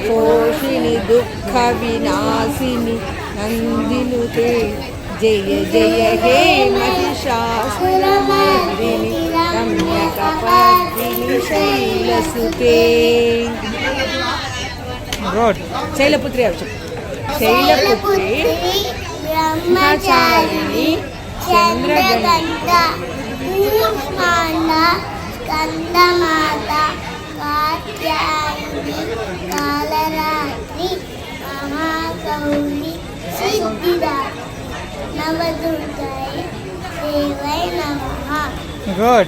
पोषिणि दुःख विनाशिनि नन्दिनुते जय जय हे महिषासुरमर्दिनि रम्यकपर्दिनि शैलसुते शैलपुत्री शैलपुत्री ब्रह्मचारिणी चंद्रगंगा स्कंदमाता कात्यायनी कालरात्रि महागौरी सिद्धिदात्री नवदुर्गायै देवै नमः। गुड।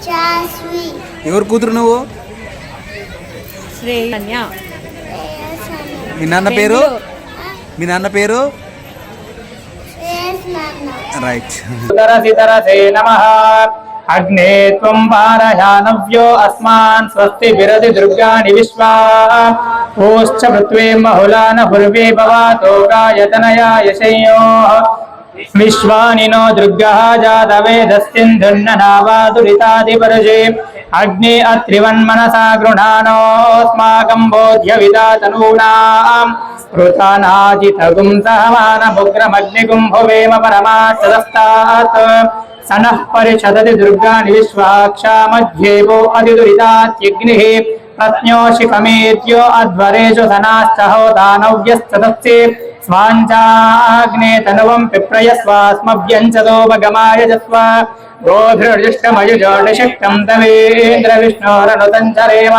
चास्वी ఎవరు కూతురు నువ్వు? శ్రేయన్య. మీ నాన్న పేరు? మీ నాన్న పేరు? రైట్. तरसे नमः। अग्ने त्वं पारयानव्यो अस्मान् स्वस्ति विरति दुर्गाणि विश्वा ओश्च पृथ्वी बहुलान पूर्वे भवातो गायतनया यशयोः विश्वानिनो दुर्गः जातवेदस्तिन्धुर्ननावादुरितादिपर्जे अग्ने अत्रिवन्मनसा गृह्णानोऽस्माकं बोध्यविदा तनूनाम् कृतानाजितगुं सहमानमुग्रमग्निगुं भुवेम परमाच्चदस्तात् सनः परिषदति दुर्गाणि विश्वाक्षा मध्येवो अधिदुरितात्यग्निः प्रत्न्योषिकमेत्यो अध्वरेषु सनाश्च होदानव्यश्चतस्ये स्वाञ्चाग्ने तनुवं पिप्रयस्वास्मभ्यञ्चदोपगमाय जस्व गोभिर्जुष्टमयुजोनिषिक्तं तवेन्द्रविष्णोरनुतञ्चरेम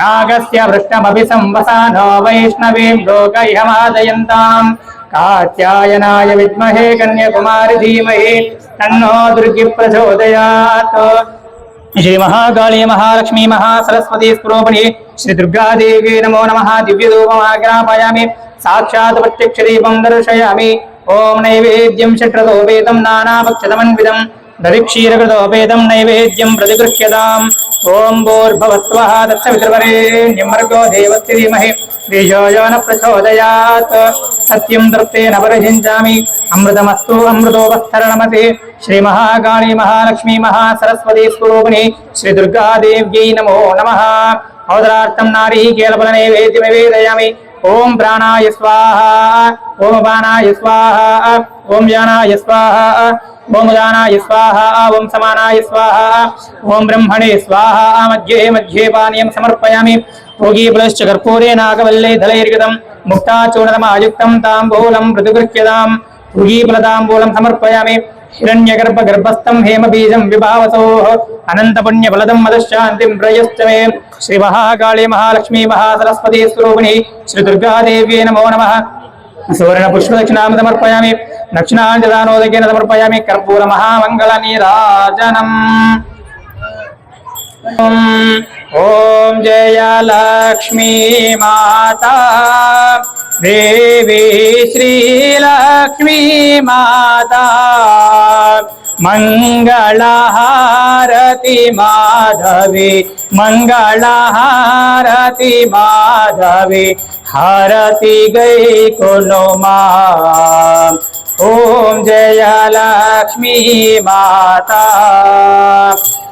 नागस्य पृष्ठमभि संवसानो वैष्णवीं लोकैहमादयन्ताम् कात्यायनाय विद्महे कन्याकुमारी धीमहि तन्नो दुर्गी प्रचोदयात्। श्री महाकाली महालक्ष्मी महासरस्वती स्वरूपिणी श्री दुर्गा देवी नमो नमः। दिव्यधूपमाग्रापयामि साक्षात् प्रत्यक्षदीपं दर्शयामि। ओम नैवेद्यं षट्रदोपेतं नानाभक्षतमन्वितं दधिक्षीरकृतोपेतं नैवेद्यं प्रतिगृह्यताम्। ओम भूर्भुवस्वः तत्सवितुर्वरेण्यं भर्गो देवस्य धीमहि धियो यो न प्रचोदयात्। सत्यं दत्तेन परिषिञ्चामि अमृतमस्तु अमृतोपस्थरणमते। श्री महाकाली महालक्ष्मी महासरस्वती स्वरूपिणी श्री दुर्गा देव्यै नमो नमः। औदरार्थं नारिकेलफलनैवेद्यं निवेदयामि। ओम प्राणाय स्वाहा ओम अपानाय स्वाहा ओम ज्ञानाय स्वाहा ओम उदानाय स्वाहा ओम समानाय स्वाहा ओम ब्रह्मणे स्वाहा। मध्ये मध्ये पानीयं समर्पयामि। भोगीफलश्च कर्पूरे नागवल्ले दलैर्गतं मुक्ताचूर्णतमायुक्तं ताम्बूलं प्रतिगृह्यताम्। भोगीफलताम्बूलं समर्पयामि। हिरण्यगर्भगर्भस्थं हेमबीजं विभावसोः अनन्तपुण्यफलदं मदशान्तिं प्रयश्च मे। श्री महाकाली महालक्ष्मी महासरस्वती स्वरूपिणी श्री दुर्गा देवी नमो नमः। सुवर्णपुष्पदक्षिणां समर्पयामि। दक्षिणाञ्जदानोदकेन समर्पयामि। कर्पूरमहामङ्गलनीराजनम्। ओम जय लक्ष्मी माता देवी श्री लक्ष्मी माता मंगलहारति माधवी मंगलहारति माधवी हारति गई कोनो मां। ओम जय लक्ष्मी माता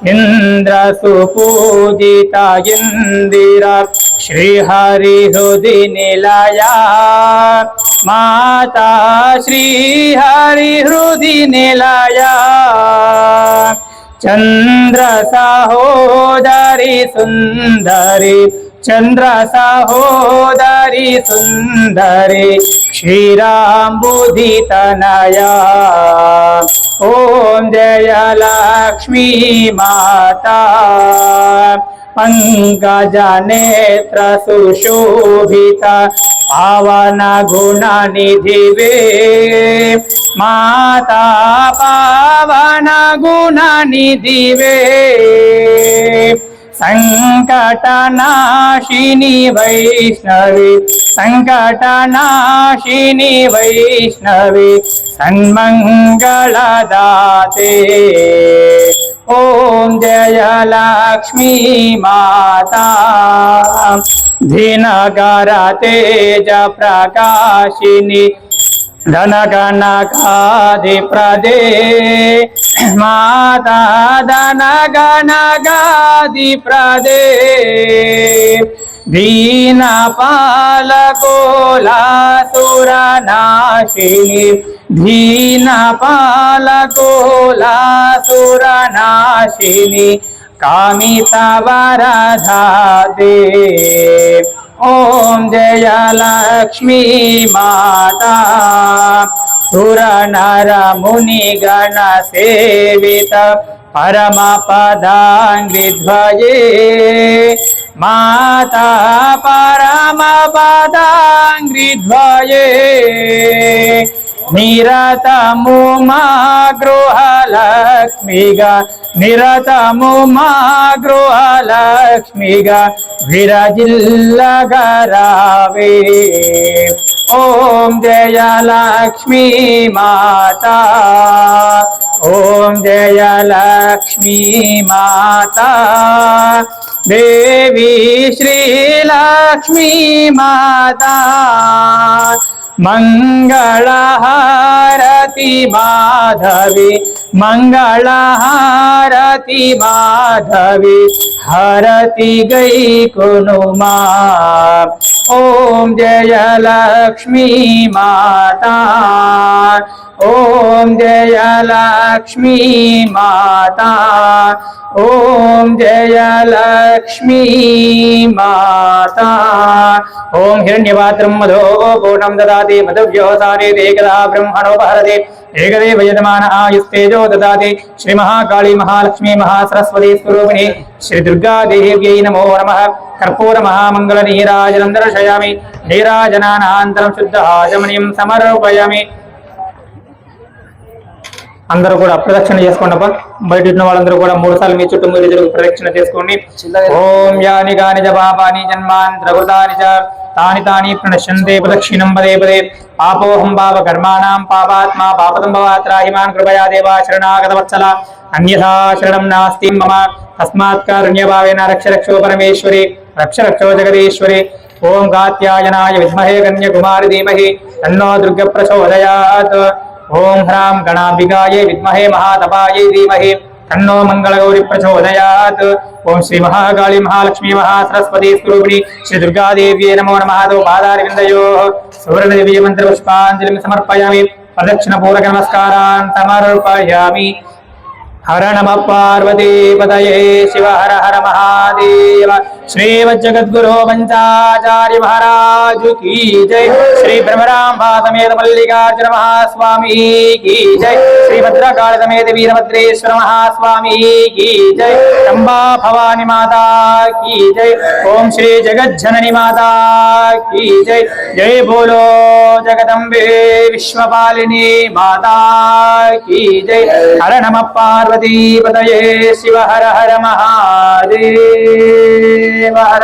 इंद्र सुपूजिता इंदिरा श्री हरि हृदि निलया माता श्री हरि हृदि निलया। चंद्र सहोदरी सुंदरी चंद्र सहोदरी सुंदरी क्षीरांबुधि तनया। ओम जय लक्ष्मी माता पंकज नेत्र सुशोभिता पावन गुण निधिवे माता पावन गुण निधिवे। संकटनाशिनी वैष्णवी संकटनाशिनी वैष्णवी सन्मंगलदाते। ओम जय लक्ष्मी माता दिनकर तेज प्रकाशिनी धनकनकादिप्रदे माता दन गण गादि प्रदे दीन पालकोला सुरनाशिनी दीन पालकोला सुरनाशिनी कामिता वरदा दे। ओम जय लक्ष्मी माता सुर नर मुनि गण सेवित परम पदांग्रिध्वजे माता परम पदांग्रिध्वजे निरत मुमा गृहलक्ष्मीगा निरत मुमा गृहलक्ष्मीगा विरजिल्लगरावे। ओम जय लक्ष्मी माता ओम जय लक्ष्मी माता देवी श्री लक्ष्मी माता मंगलहारति माधवी मंगलहारति माधवी हरति गई कुनुमा। ओम जय लक्ष्मी माता ओम जय लक्ष्मी माता ओम जय लक्ष्मी माता। ओम हिरण्यपात्रं मधो पूर्णं ददाति मधुव्योसारे एकदा ब्रह्मणो भारते एकदेव यजमान आयुस्तेजो ददाति। श्री महाकाली महालक्ष्मी महासरस्वती स्वरूपिणी श्री दुर्गा देव्यै नमो नमः। कर्पूर महामंगल नीराजनं दर्शयामि नीराजनानन्तरं शुद्ध आचमनीयं समर्पयामि। అందరూ కూడా ప్రదక్షిణ చేసుకోండి అబ్బా బయట ఉన్న వాళ్ళందరూ కూడా 3 సార్లు మీ చుట్టూ మీరు తిరుగు ప్రదక్షిణ చేసుకోండి। ఓం యాని గాని జ పాపాని జన్మాంతరకృతాని చ తాని తాని ప్రణశ్యంతే ప్రదక్షిణం పదే పదే పాపోహం పాప కర్మాణం పాపాత్మా పాపదంభవాత్రాహిమాన్ కృపయా దేవా శరణాగత వత్సల అన్యథా శరణం నాస్తి మమ తస్మాత్ కారుణ్యభావేన రక్ష రక్షో పరమేశ్వరి రక్ష రక్షో జగదీశ్వరి। ఓం కాత్యాయనాయ విద్మహే కన్యకుమారి ధీమహి తన్నో దుర్గ ప్రచోదయాత్। ओम ह्रां गणाम्बिकायै विद्महे महातपायै धीमहि तन्नो मंगलगौरी प्रचोदयात्। ओम श्री महाकाली महालक्ष्मी महासरस्वती स्वरूपिणी श्री दुर्गा देव्यै नमो नमः। तो पादारविन्दयोः सुवर्ण दिव्य मंत्र पुष्पांजलिं समर्पयामि प्रदक्षिण पूर्वक नमस्कारान् समर्पयामि। हर नमः पार्वती पतये शिव हर हर महादेव। श्री वज्रगद्गुरो पंचाचार्य महाराज की जय। श्री ब्रह्मरांबा समेत मल्लिकार्जुन महास्वामी की जय। श्री भद्रकाली समेत वीरभद्रेश्वर महास्वामी की जय। चंबा भवानी माता की जय। ओम श्री जगज्जननी माता की जय। जय बोलो जगदम्बे विश्वपालिनी माता की जय। हर नमः पार्वती पतये शिव हर हर महादेव हर।